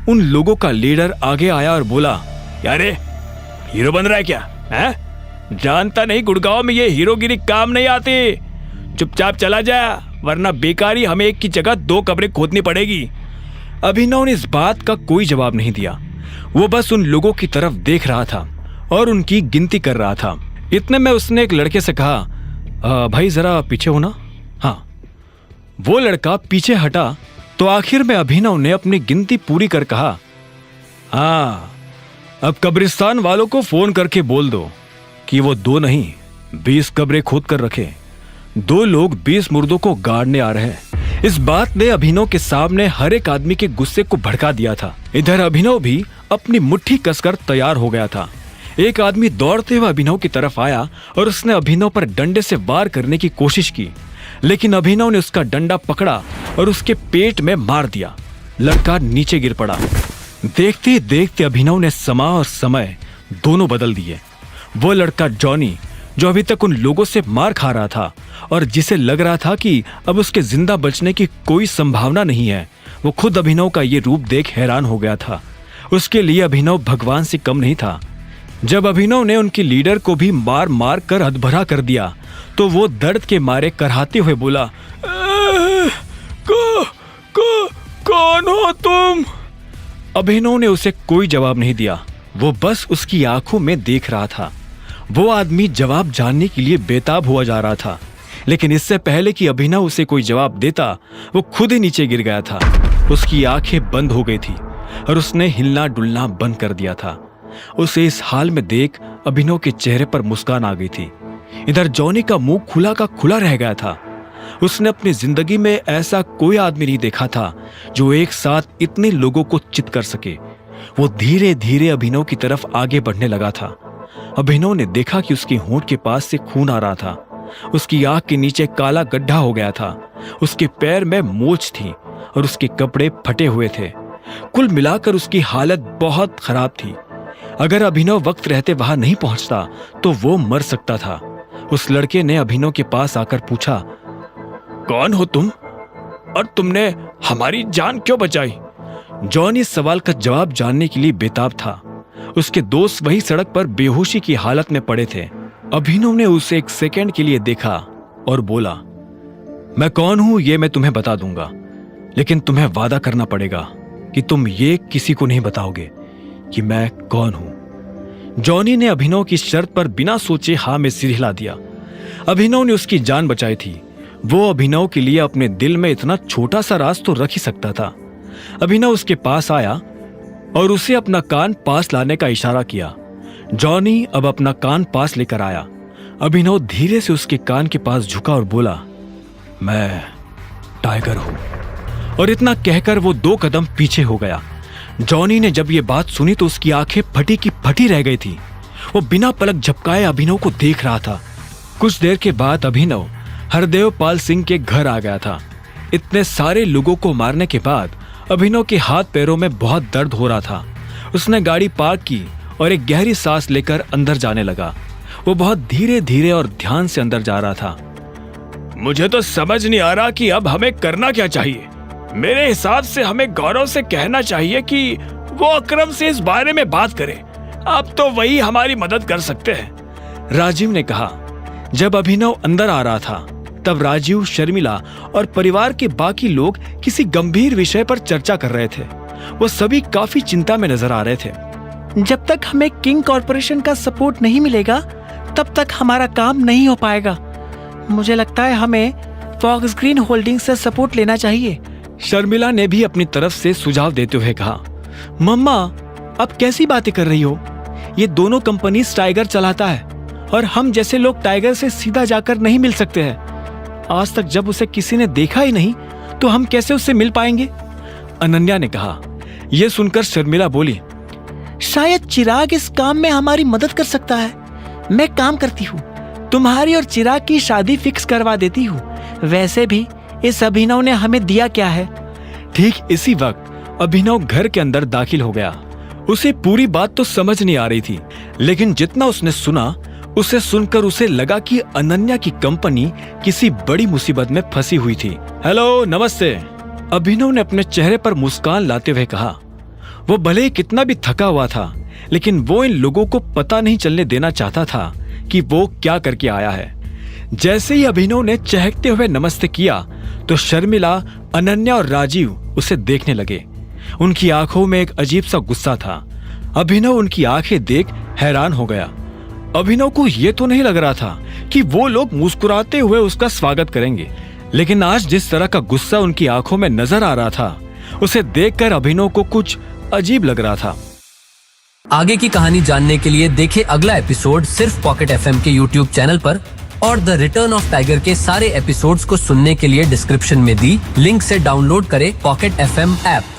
उन लोगों का लीडर आगे आया और बोला, अरे हीरो बन रहा है क्या? हैं? जानता नहीं गुड़गांव में ये हीरोगिरी काम नहीं आती। चुपचाप चला जा, वरना बेकारी हमें एक की जगह 2 कब्रें खोदनी पड़ेगी। अभिनव ने इस बात का कोई जवाब नहीं दिया। वो बस उन लोगों की तरफ देख रहा था और उनकी गिनती कर रहा था। इतने में उसने एक लड़के से कहा, भाई जरा पीछे हो ना। हाँ। वो लड़का पीछे हटा तो आखिर में अभिनव ने अपनी गिनती पूरी कर कहा, हाँ, अब कब्रिस्तान वालों को फोन करके बोल दो कि वो 2 नहीं 20 कब्रें खोद कर रखे। 2 लोग 20 मुर्दों को गाड़ने आ रहे हैं। इस बात ने अभिनव के सामने हर एक आदमी के गुस्से को भड़का दिया था। इधर अभिनव भी अपनी मुट्ठी कसकर तैयार हो गया था। एक आदमी दौड़ते हुए अभिनव की तरफ आया और उसने अभिनव पर डंडे से वार करने की कोशिश की, लेकिन अभिनव ने उसका डंडा पकड़ा और उसके पेट में मार दिया। लड़का नीचे गिर पड़ा। देखते ही देखते अभिनव ने समा और समय दोनों बदल दिए। वो लड़का जॉनी, जो अभी तक उन लोगों से मार खा रहा था और जिसे लग रहा था कि अब उसके जिंदा बचने की कोई संभावना नहीं है, वो खुद अभिनव का ये रूप देख हैरान हो गया था। उसके लिए अभिनव भगवान से कम नहीं था। जब अभिनव ने उनके लीडर को भी मार मार कर हदभरा कर दिया तो वो दर्द के मारे कराहते हुए बोला, कौन हो तुम? अभिनव ने उसे कोई जवाब नहीं दिया। वो बस उसकी आंखों में देख रहा था। वो आदमी जवाब जानने के लिए बेताब हुआ जा रहा था, लेकिन इससे पहले कि अभिनव उसे कोई जवाब देता, वो खुद ही नीचे गिर गया था। उसकी आंखें बंद हो गई थी और उसने हिलना डुलना बंद कर दिया था। उसे इस हाल में देख अभिनव के चेहरे पर मुस्कान आ गई थी। इधर जॉनी का मुंह खुला का खुला रह गया था। उसने अपनी जिंदगी में ऐसा कोई आदमी नहीं देखा था जो एक साथ इतने लोगों को चित कर सके। वो धीरे धीरे अभिनव की तरफ आगे बढ़ने लगा था। अभिनव ने देखा कि उसकी होंठ के पास से खून आ रहा था। उसकी आंख के नीचे काला गड्ढा हो गया था। उसके पैर में मोच थी और उसके कपड़े फटे हुए थे। कुल मिलाकर उसकी हालत बहुत खराब थी। अगर अभिनव वक्त रहते वहां नहीं पहुंचता तो वो मर सकता था। उस लड़के ने अभिनव के पास आकर पूछा, कौन हो तुम और तुमने हमारी जान क्यों बचाई? जॉनी इस सवाल का जवाब जानने के लिए बेताब था। उसके दोस्त वही सड़क पर बेहोशी की हालत में पड़े थे। अभिनव ने उसे एक सेकंड के लिए देखा और बोला, मैं कौन हूं ये मैं तुम्हें बता दूंगा, लेकिन तुम्हें वादा करना पड़ेगा कि तुम ये किसी को नहीं बताओगे कि मैं कौन हूं। जॉनी ने अभिनव की शर्त पर बिना सोचे हाँ में सिर हिला दिया। अभिनव ने उसकी जान बचाई थी। वो अभिनव के लिए अपने दिल में इतना छोटा सा राज तो रख ही सकता था। अभिनव उसके पास आया और उसे अपना कान पास लाने का इशारा किया। जॉनी अब अपना कान पास लेकर आया। अभिनव धीरे से उसके कान के पास झुका और बोला, मैं टाइगर हूं। और इतना कहकर वो 2 कदम पीछे हो गया। जॉनी ने जब ये बात सुनी तो उसकी आंखें फटी की फटी रह गई थी। वो बिना पलक झपकाए अभिनव को देख रहा था। कुछ देर के बाद अभिनव हरदेव पाल सिंह के घर आ गया था। इतने सारे लोगों को मारने के बाद अभिनव के हाथ पैरों में बहुत दर्द हो रहा था। उसने गाड़ी पार्क की और एक गहरी सांस लेकर अंदर जाने लगा। वो बहुत धीरे धीरे और ध्यान से अंदर जा रहा था। मुझे तो समझ नहीं आ रहा कि अब हमें करना क्या चाहिए। मेरे हिसाब से हमें गौरव से कहना चाहिए कि वो अकरम से इस बारे में बात करे। अब तो वही हमारी मदद कर सकते हैं, राजीव ने कहा। जब अभिनव अंदर आ रहा था तब राजीव, शर्मिला और परिवार के बाकी लोग किसी गंभीर विषय पर चर्चा कर रहे थे। वो सभी काफी चिंता में नजर आ रहे थे। जब तक हमें किंग कॉर्पोरेशन का सपोर्ट नहीं मिलेगा तब तक हमारा काम नहीं हो पाएगा। मुझे लगता है हमें फॉक्स ग्रीन होल्डिंग से सपोर्ट लेना चाहिए। शर्मिला ने भी अपनी तरफ से सुझाव देते हुए कहा, मम्मा अब कैसी बातें कर रही हो? ये दोनों कंपनी टाइगर चलाता है और हम जैसे लोग टाइगर से सीधा जाकर नहीं मिल सकते हैं। आज तक जब उसे किसी ने देखा ही नहीं तो हम कैसे उससे मिल पाएंगे? अनन्या ने कहा। यह सुनकर शर्मिला बोली, शायद चिराग इस काम में हमारी मदद कर सकता है। मैं काम करती हूँ, तुम्हारी और चिराग की शादी फिक्स करवा देती हूँ। वैसे भी इस अभिनव ने हमें दिया क्या है? ठीक इसी वक्त अभिनव घर के अंदर दाखिल हो गया। उसे पूरी बात तो समझ नहीं आ रही थी, लेकिन जितना उसने सुना उसे सुनकर उसे लगा कि अनन्या की कंपनी किसी बड़ी मुसीबत में फंसी हुई थी। हेलो, नमस्ते, अभिनव ने अपने चेहरे पर मुस्कान लाते हुए कहा। वो भले ही कितना भी थका हुआ था, लेकिन वो इन लोगों को पता नहीं चलने देना चाहता था कि वो क्या करके आया है। जैसे ही अभिनव ने चहकते हुए नमस्ते किया तो शर्मिला, अनन्या और राजीव उसे देखने लगे। उनकी आंखों में एक अजीब सा गुस्सा था। अभिनव उनकी आंखें देख हैरान हो गया। अभिनव को यह तो नहीं लग रहा था कि वो लोग मुस्कुराते हुए उसका स्वागत करेंगे, लेकिन आज जिस तरह का गुस्सा उनकी आंखों में नजर आ रहा था, उसे देखकर अभिनव को कुछ अजीब लग रहा था। आगे की कहानी जानने के लिए देखें अगला एपिसोड सिर्फ पॉकेट एफएम के यूट्यूब चैनल पर, और द रिटर्न ऑफ टाइगर के सारे एपिसोड्स को सुनने के लिए डिस्क्रिप्शन में दी लिंक से डाउनलोड करें पॉकेट एफएम ऐप।